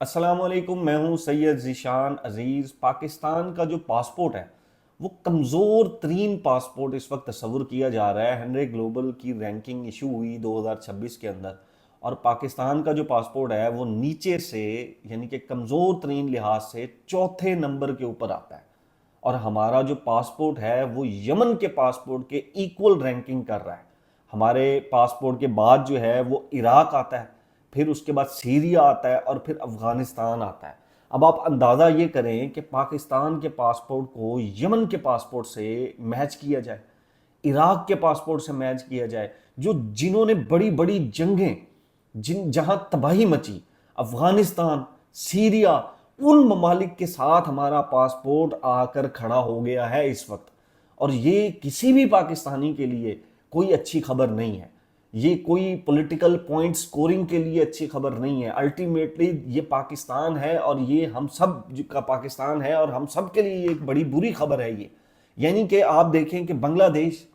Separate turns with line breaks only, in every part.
अस्सलाम वालेकुम। मैं हूं सैयद ज़ीशान अजीज़। पाकिस्तान का जो पासपोर्ट है वो कमज़ोर तरीन पासपोर्ट इस वक्त तस्वुर किया जा रहा है। हेनरी ग्लोबल की रैंकिंग इशू हुई 2026 के अंदर, और पाकिस्तान का जो पासपोर्ट है वो नीचे से यानी कि कमज़ोर तरीन लिहाज से चौथे नंबर के ऊपर आता है। और हमारा जो पासपोर्ट है वो यमन के पासपोर्ट के इक्वल रैंकिंग कर रहा है। हमारे पासपोर्ट के बाद जो है वो इराक आता है, फिर उसके बाद सीरिया आता है और फिर अफगानिस्तान आता है। अब आप अंदाज़ा ये करें कि पाकिस्तान के पासपोर्ट को यमन के पासपोर्ट से मैच किया जाए, इराक के पासपोर्ट से मैच किया जाए, जो जिन्होंने बड़ी बड़ी जंगें, जहां तबाही मची, अफगानिस्तान, सीरिया, उन ममालिक के साथ हमारा पासपोर्ट आकर खड़ा हो गया है इस वक्त। और ये किसी भी पाकिस्तानी के लिए कोई अच्छी खबर नहीं है। ये कोई पॉलिटिकल पॉइंट स्कोरिंग के लिए अच्छी खबर नहीं है। अल्टीमेटली ये पाकिस्तान है और ये हम सब का पाकिस्तान है, और हम सब के लिए एक बड़ी बुरी खबर है ये। यानी कि आप देखें कि बांग्लादेश,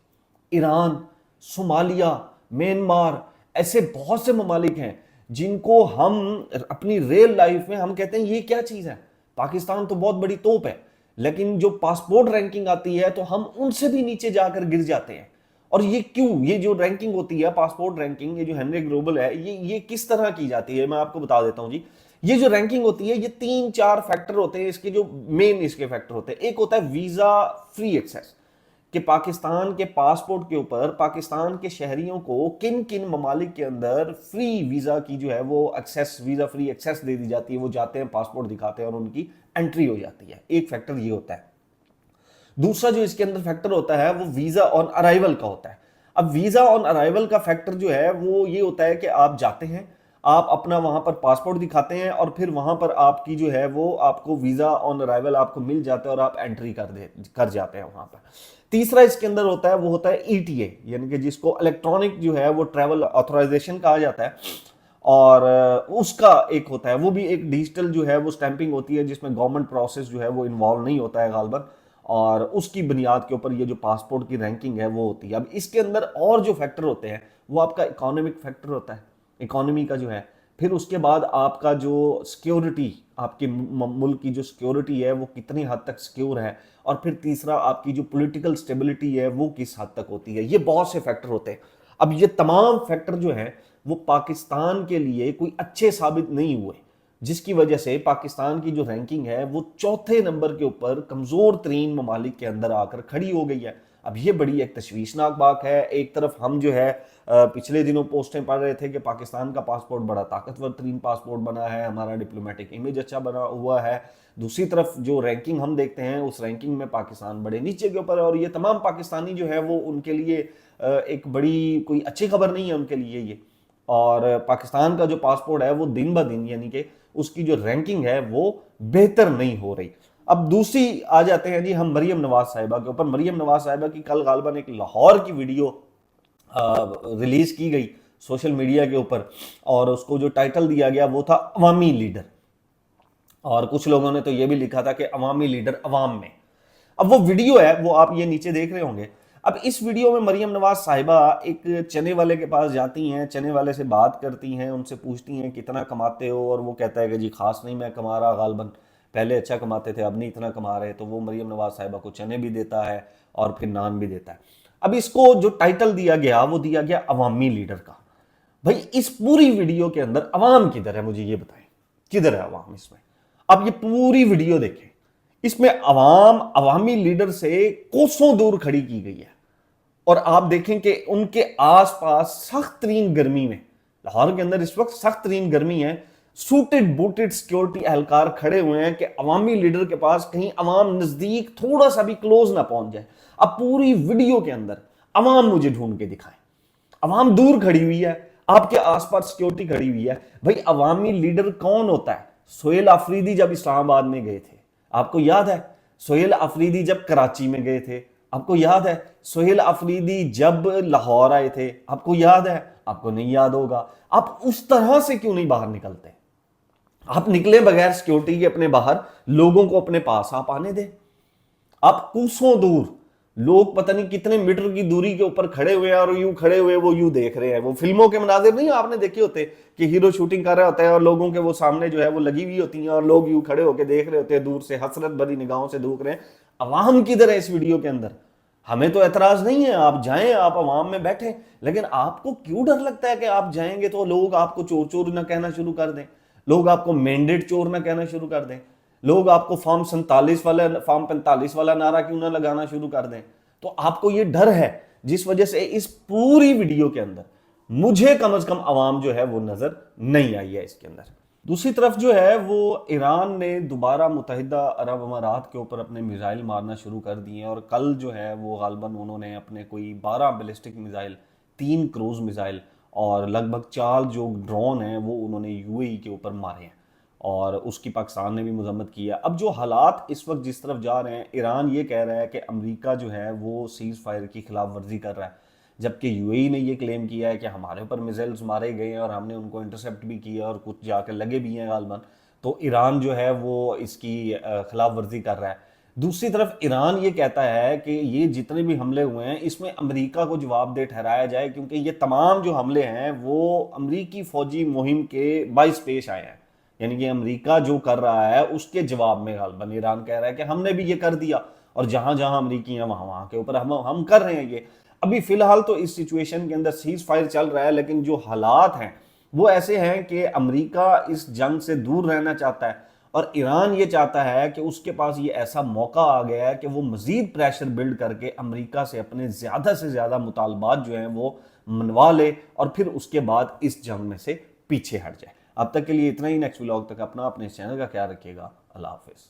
ईरान, सोमालिया, म्यांमार, ऐसे बहुत से ममालिक हैं जिनको हम अपनी रियल लाइफ में हम कहते हैं ये क्या चीज़ है, पाकिस्तान तो बहुत बड़ी तोप है, लेकिन जो पासपोर्ट रैंकिंग आती है तो हम उनसे भी नीचे जाकर गिर जाते हैं। और ये क्यों? ये जो रैंकिंग होती है, पासपोर्ट रैंकिंग, ये जो हेनरी ग्लोबल है, ये किस तरह की जाती है, मैं आपको बता देता हूं जी। ये जो रैंकिंग होती है, ये 3-4 फैक्टर होते हैं इसके, जो मेन इसके फैक्टर होते हैं। एक होता है वीजा फ्री एक्सेस, कि पाकिस्तान के पासपोर्ट के ऊपर पाकिस्तान के शहरियों को किन किन ममालिक के अंदर फ्री वीजा की जो है वो एक्सेस, वीजा फ्री एक्सेस दे दी जाती है। वो जाते हैं, पासपोर्ट दिखाते हैं और उनकी एंट्री हो जाती है। एक फैक्टर ये होता है। दूसरा जो इसके अंदर फैक्टर होता है वो वीजा ऑन अराइवल का होता है। अब वीजा ऑन अराइवल का फैक्टर जो है वो ये होता है कि आप जाते हैं, आप अपना वहां पर पासपोर्ट दिखाते हैं और फिर वहां पर आपकी जो है वो आपको वीजा ऑन अराइवल आपको मिल जाता है और आप एंट्री कर जाते हैं वहां पर। तीसरा इसके अंदर होता है वो होता है ईटीए, यानी कि जिसको इलेक्ट्रॉनिक जो है वो ट्रैवल ऑथराइजेशन कहा जाता है। और उसका एक होता है, वो भी एक डिजिटल जो है वो स्टैंपिंग होती है, जिसमें गवर्नमेंट प्रोसेस जो है वो इन्वॉल्व नहीं होता है गालबन। और उसकी बुनियाद के ऊपर ये जो पासपोर्ट की रैंकिंग है वो होती है। अब इसके अंदर और जो फैक्टर होते हैं वो आपका इकोनॉमिक फैक्टर होता है, इकोनॉमी का जो है। फिर उसके बाद आपका जो सिक्योरिटी, आपके मुल्क की जो सिक्योरिटी है वो कितनी हद तक सिक्योर है। और फिर तीसरा आपकी जो पॉलिटिकल स्टेबिलिटी है वो किस हद तक होती है। ये बहुत से फैक्टर होते हैं। अब ये तमाम फैक्टर जो है वो पाकिस्तान के लिए कोई अच्छे साबित नहीं हुए, जिसकी वजह से पाकिस्तान की जो रैंकिंग है वो चौथे नंबर के ऊपर कमजोर तरीन ममालिक के अंदर आकर खड़ी हो गई है। अब ये बड़ी एक तशवीशनाक बात है। एक तरफ हम जो है पिछले दिनों पोस्टें पढ़ रहे थे कि पाकिस्तान का पासपोर्ट बड़ा ताकतवर तरीन पासपोर्ट बना है, हमारा डिप्लोमेटिक इमेज अच्छा बना हुआ है। दूसरी तरफ जो रैंकिंग हम देखते हैं उस रैंकिंग में पाकिस्तान बड़े नीचे के ऊपर है। और ये तमाम पाकिस्तानी जो है वो उनके लिए एक बड़ी कोई अच्छी खबर नहीं है उनके लिए ये। और पाकिस्तान का जो पासपोर्ट है वो दिन ब दिन यानी कि उसकी जो रैंकिंग है वो बेहतर नहीं हो रही। अब दूसरी आ जाते हैं जी हम मरियम नवाज साहिबा के ऊपर। मरियम नवाज साहिबा की कल गालबन एक लाहौर की वीडियो रिलीज की गई सोशल मीडिया के ऊपर, और उसको जो टाइटल दिया गया वो था अवामी लीडर। और कुछ लोगों ने तो ये भी लिखा था कि अवामी लीडर अवाम में। अब वो वीडियो है वो आप ये नीचे देख रहे होंगे। अब इस वीडियो में मरियम नवाज साहिबा एक चने वाले के पास जाती हैं, चने वाले से बात करती हैं, उनसे पूछती हैं कितना कमाते हो, और वो कहता है कि जी खास नहीं मैं कमा रहा, गालबन पहले अच्छा कमाते थे अब नहीं इतना कमा रहे। तो वो मरियम नवाज साहिबा को चने भी देता है और फिर नान भी देता है। अब इसको जो टाइटल दिया गया वो दिया गया अवामी लीडर का। भाई इस पूरी वीडियो के अंदर अवाम किधर है, मुझे ये बताएं, किधर है अवाम इसमें? अब ये पूरी वीडियो देखें, इसमें अवाम अवामी लीडर से कोसों दूर खड़ी की गई है। और आप देखें कि उनके आसपास सख्त तरीन गर्मी में, लाहौर के अंदर इस वक्त सख्त तरीन गर्मी है, सूटेड बूटेड सिक्योरिटी एहलकार खड़े हुए हैं कि अवामी लीडर के पास कहीं अवाम नजदीक थोड़ा सा भी क्लोज ना पहुंच जाए। अब पूरी वीडियो के अंदर अवाम मुझे ढूंढ के दिखाए। अवाम दूर खड़ी हुई है, आपके आसपास सिक्योरिटी खड़ी हुई है। भाई अवामी लीडर कौन होता है? सोहेल अफरीदी जब इस्लामाबाद में गए थे, आपको याद है? सोहेल अफरीदी जब कराची में गए थे, आपको याद है? सोहेल अफरीदी जब लाहौर आए थे, आपको याद है? आपको नहीं याद होगा। आप उस तरह से क्यों नहीं बाहर निकलते? आप निकले बगैर सिक्योरिटी के अपने बाहर, लोगों को अपने पास आप आने दें। आप कोसों दूर लोग पता नहीं कितने मीटर की दूरी के ऊपर खड़े हुए हैं और यूं खड़े हुए वो यूं देख रहे हैं। वो फिल्मों के मनाजिर नहीं आपने देखे होते कि हीरो शूटिंग कर रहा होता है और लोगों के वो सामने जो है वो लगी हुई होती है और लोग यूं खड़े होकर देख रहे होते हैं, दूर से हसरत भरी निगाहों से देख रहे हैं। अवाम किधर है इस वीडियो के अंदर? हमें तो एतराज नहीं है, आप जाएं, आप अवाम में बैठे, लेकिन आपको क्यों डर लगता है कि आप जाएंगे तो लोग आपको चोर चोर ना कहना शुरू कर दें, लोग आपको मैंडेट चोर ना कहना शुरू कर दें, लोग आपको फॉर्म 45 वाला नारा क्यों ना लगाना शुरू कर दें? तो आपको ये डर है, जिस वजह से इस पूरी वीडियो के अंदर मुझे कम से कम अवाम जो है वो नजर नहीं आई है इसके अंदर। दूसरी तरफ जो है वो ईरान ने दोबारा मुत्तहिदा अरब अमारात के ऊपर अपने मिसाइल मारना शुरू कर दिए हैं और कल जो है वो गालबन उन्होंने अपने कोई 12 बैलिस्टिक मिसाइल, 3 क्रूज मिसाइल और लगभग 4 जो ड्रोन हैं वो उन्होंने यूएई के ऊपर मारे हैं और उसकी पाकिस्तान ने भी मजम्मत किया। अब जो हालात इस वक्त जिस तरफ जा रहे हैं, ईरान ये कह रहा है कि अमेरिका जो है वो सीज फायर की खिलाफ वर्जी कर रहा है, जबकि यूएई ने ये क्लेम किया है कि हमारे ऊपर मिसाइल्स मारे गए हैं और हमने उनको इंटरसेप्ट भी किया और कुछ जाकर लगे भी हैं गालबन। तो ईरान जो है वो इसकी खिलाफ वर्जी कर रहा है। दूसरी तरफ ईरान ये कहता है कि ये जितने भी हमले हुए हैं इसमें अमेरिका को जवाबदेह ठहराया जाए, क्योंकि ये तमाम जो हमले हैं वो अमेरिकी फौजी मुहिम के बाइस पेश आए हैं, यानी कि अमेरिका जो कर रहा है उसके जवाब में गालबन ईरान कह रहा है कि हमने भी ये कर दिया और जहां जहां अमेरिकी हैं वहां वहां के ऊपर हम कर रहे हैं ये। अभी फिलहाल तो इस सिचुएशन के अंदर सीज फायर चल रहा है, लेकिन जो हालात हैं वो ऐसे हैं कि अमेरिका इस जंग से दूर रहना चाहता है और ईरान ये चाहता है कि उसके पास ये ऐसा मौका आ गया है कि वो मजीद प्रेशर बिल्ड करके अमेरिका से अपने ज्यादा से ज्यादा मुतालबात जो हैं वो मनवा ले और फिर उसके बाद इस जंग में से पीछे हट जाए। अब तक के लिए इतना ही। नेक्स्ट व्लॉग तक अपना अपने चैनल का ख्याल रखिएगा। अल्लाह हाफिज।